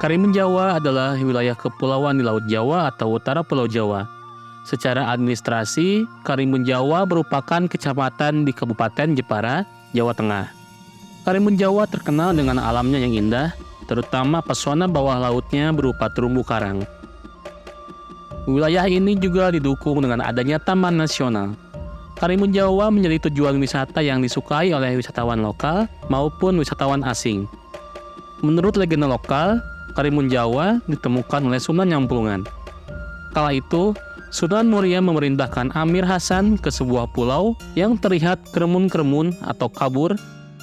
Karimun Jawa adalah wilayah kepulauan di Laut Jawa atau utara Pulau Jawa. Secara administrasi, Karimun Jawa merupakan kecamatan di Kabupaten Jepara, Jawa Tengah. Karimun Jawa terkenal dengan alamnya yang indah, terutama pesona bawah lautnya berupa terumbu karang. Wilayah ini juga didukung dengan adanya taman nasional. Karimun Jawa menjadi tujuan wisata yang disukai oleh wisatawan lokal maupun wisatawan asing. Menurut legenda lokal, Karimun Jawa ditemukan oleh Sunan Nyamplungan. Kala itu, Sunan Muria memerintahkan Amir Hasan ke sebuah pulau yang terlihat kremun-kremun atau kabur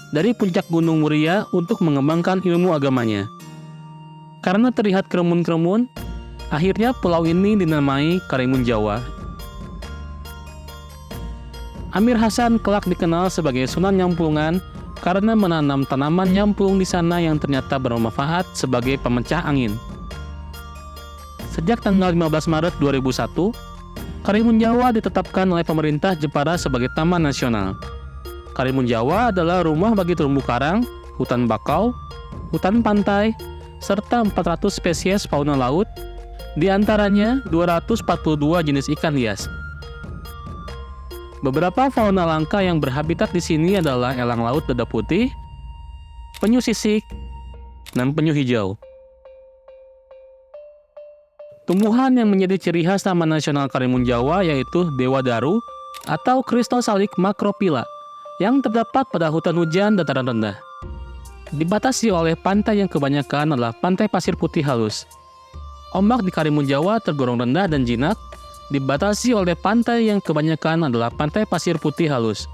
dari puncak Gunung Muria untuk mengembangkan ilmu agamanya. Karena terlihat kremun-kremun, akhirnya pulau ini dinamai Karimun Jawa. Amir Hasan kelak dikenal sebagai Sunan Nyamplungan karena menanam tanaman nyamplung di sana yang ternyata bermanfaat sebagai pemecah angin. Sejak tanggal 15 Maret 2001, Karimun Jawa ditetapkan oleh pemerintah Jepara sebagai Taman Nasional. Karimun Jawa adalah rumah bagi terumbu karang, hutan bakau, hutan pantai, serta 400 spesies fauna laut, di antaranya 242 jenis ikan hias. Beberapa fauna langka yang berhabitat di sini adalah elang laut dada putih, penyu sisik, dan penyu hijau. Tumbuhan yang menjadi ciri khas Taman Nasional Karimun Jawa yaitu Dewadaru atau Cristosalik macrophylla yang terdapat pada hutan hujan dataran rendah. Dibatasi oleh pantai yang kebanyakan adalah pantai pasir putih halus. Ombak di Karimun Jawa tergolong rendah dan jinak, dibatasi oleh pantai yang kebanyakan adalah pantai pasir putih halus.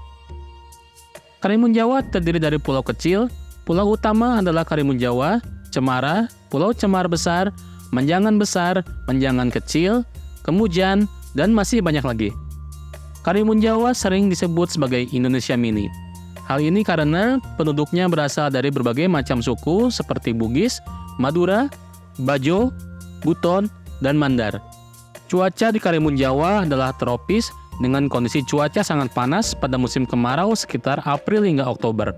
Karimun Jawa terdiri dari pulau kecil. Pulau utama adalah Karimun Jawa, Cemara, Pulau Cemar Besar, Menjangan Besar, Menjangan Kecil, Kemujan, dan masih banyak lagi. Karimun Jawa sering disebut sebagai Indonesia Mini. Hal ini karena penduduknya berasal dari berbagai macam suku seperti Bugis, Madura, Bajo, Buton, dan Mandar. Cuaca di Karimun Jawa adalah tropis dengan kondisi cuaca sangat panas pada musim kemarau sekitar April hingga Oktober.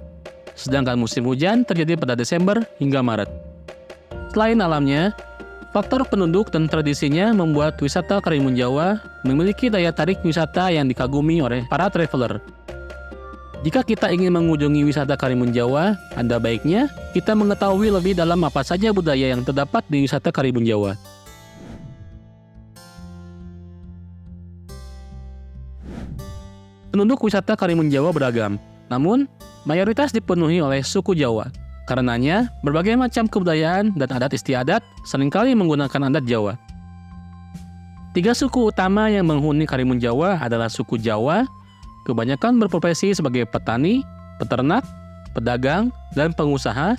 Sedangkan musim hujan terjadi pada Desember hingga Maret. Selain alamnya, faktor penduduk dan tradisinya membuat wisata Karimun Jawa memiliki daya tarik wisata yang dikagumi oleh para traveler. Jika kita ingin mengunjungi wisata Karimun Jawa, ada baiknya kita mengetahui lebih dalam apa saja budaya yang terdapat di wisata Karimun Jawa. Penduduk wisata Karimun Jawa beragam, namun mayoritas dipenuhi oleh suku Jawa. Karenanya, berbagai macam kebudayaan dan adat istiadat seringkali menggunakan adat Jawa. 3 suku utama yang menghuni Karimun Jawa adalah suku Jawa, kebanyakan berprofesi sebagai petani, peternak, pedagang, dan pengusaha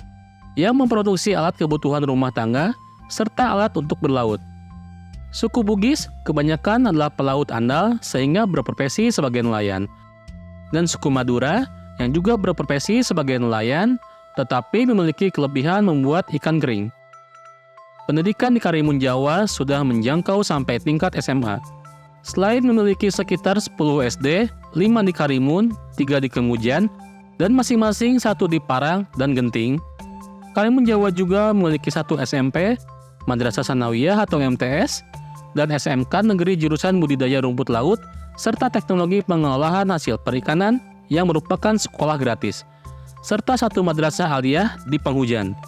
yang memproduksi alat kebutuhan rumah tangga serta alat untuk berlaut. Suku Bugis kebanyakan adalah pelaut andal sehingga berprofesi sebagai nelayan. Dan suku Madura yang juga berprofesi sebagai nelayan tetapi memiliki kelebihan membuat ikan kering. Pendidikan di Karimun Jawa sudah menjangkau sampai tingkat SMA. Selain memiliki sekitar 10 SD, 5 di Karimun, 3 di Kemujan, dan masing-masing 1 di Parang dan Genting, Karimun Jawa juga memiliki 1 SMP, Madrasah Sanawiyah atau MTS, dan SMK Negeri Jurusan Budidaya Rumput Laut, serta Teknologi Pengolahan Hasil Perikanan yang merupakan sekolah gratis, serta 1 Madrasah Aliyah di Penghujan.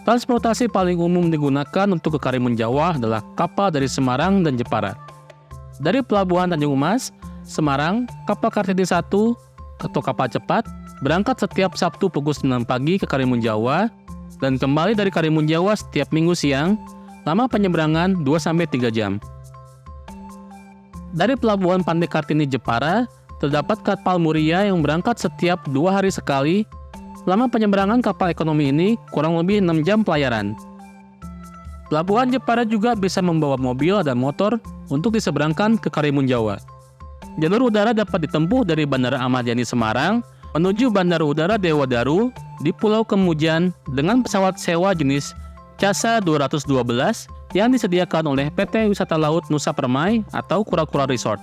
Transportasi paling umum digunakan untuk ke Karimun Jawa adalah kapal dari Semarang dan Jepara. Dari Pelabuhan Tanjung Emas, Semarang, kapal Kartini 1 atau kapal cepat berangkat setiap Sabtu pukul 9 pagi ke Karimun Jawa dan kembali dari Karimun Jawa setiap Minggu siang. Lama penyeberangan 2-3 jam. Dari Pelabuhan Pandai Kartini Jepara, terdapat kapal Muria yang berangkat setiap 2 hari sekali. Lama penyeberangan kapal ekonomi ini kurang lebih 6 jam pelayaran. Pelabuhan Jepara juga bisa membawa mobil dan motor untuk diseberangkan ke Karimun Jawa. Jalur udara dapat ditempuh dari Bandara Ahmad Yani Semarang menuju Bandara Udara Dewadaru di Pulau Kemujan dengan pesawat sewa jenis CASA 212 yang disediakan oleh PT Wisata Laut Nusa Permai atau Kura-Kura Resort.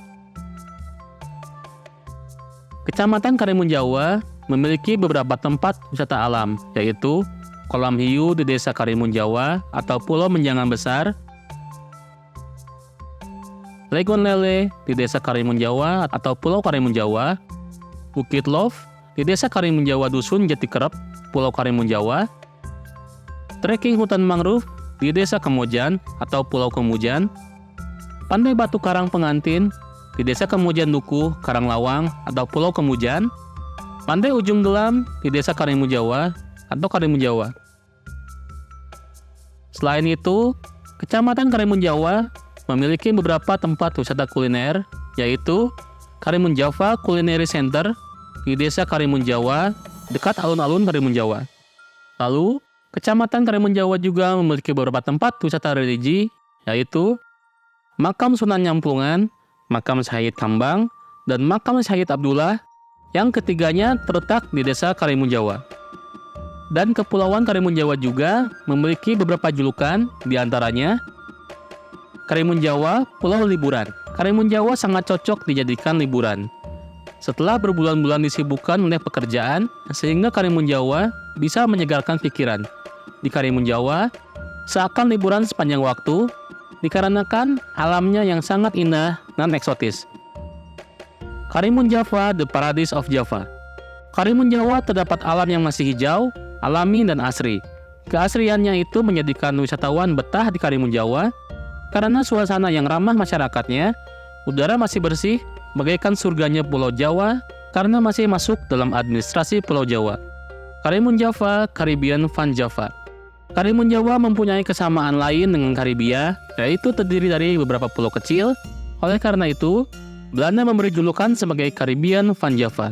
Kecamatan Karimun Jawa memiliki beberapa tempat wisata alam, yaitu kolam hiu di Desa Karimun Jawa atau Pulau Menjangan Besar, Legon Lele di Desa Karimun Jawa atau Pulau Karimun Jawa, Bukit Love di Desa Karimun Jawa Dusun Jatikerep, Pulau Karimun Jawa, trekking hutan mangrove di Desa Kemujan atau Pulau Kemujan, Pantai Batu Karang Pengantin di Desa Kemujan Dukuh, Karanglawang atau Pulau Kemujan, Pantai Ujung Gelam di Desa Karimun Jawa atau Karimun Jawa. Selain itu, Kecamatan Karimun Jawa memiliki beberapa tempat wisata kuliner, yaitu Karimun Java Culinary Center di Desa Karimun Jawa, dekat alun-alun Karimun Jawa. Lalu, Kecamatan Karimun Jawa juga memiliki beberapa tempat wisata religi, yaitu Makam Sunan Nyamplungan, Makam Syahid Kambang, dan Makam Syahid Abdullah, yang ketiganya terletak di Desa Karimun Jawa. Dan Kepulauan Karimun Jawa juga memiliki beberapa julukan, diantaranya Karimun Jawa, Pulau Liburan. Karimun Jawa sangat cocok dijadikan liburan. Setelah berbulan-bulan disibukkan oleh pekerjaan, sehingga Karimun Jawa bisa menyegarkan pikiran. Di Karimun Jawa, seakan liburan sepanjang waktu, dikarenakan alamnya yang sangat indah dan eksotis. Karimun Java, the Paradise of Java. Karimun Jawa terdapat alam yang masih hijau, alami, dan asri. Keasriannya itu menjadikan wisatawan betah di Karimun Jawa, karena suasana yang ramah masyarakatnya, udara masih bersih, bagaikan surganya Pulau Jawa, karena masih masuk dalam administrasi Pulau Jawa. Karimun Java, Caribbean Van Java. Karimun Jawa mempunyai kesamaan lain dengan Karibia, yaitu terdiri dari beberapa pulau kecil. Oleh karena itu, Belanda memberi julukan sebagai Caribbean Van Java.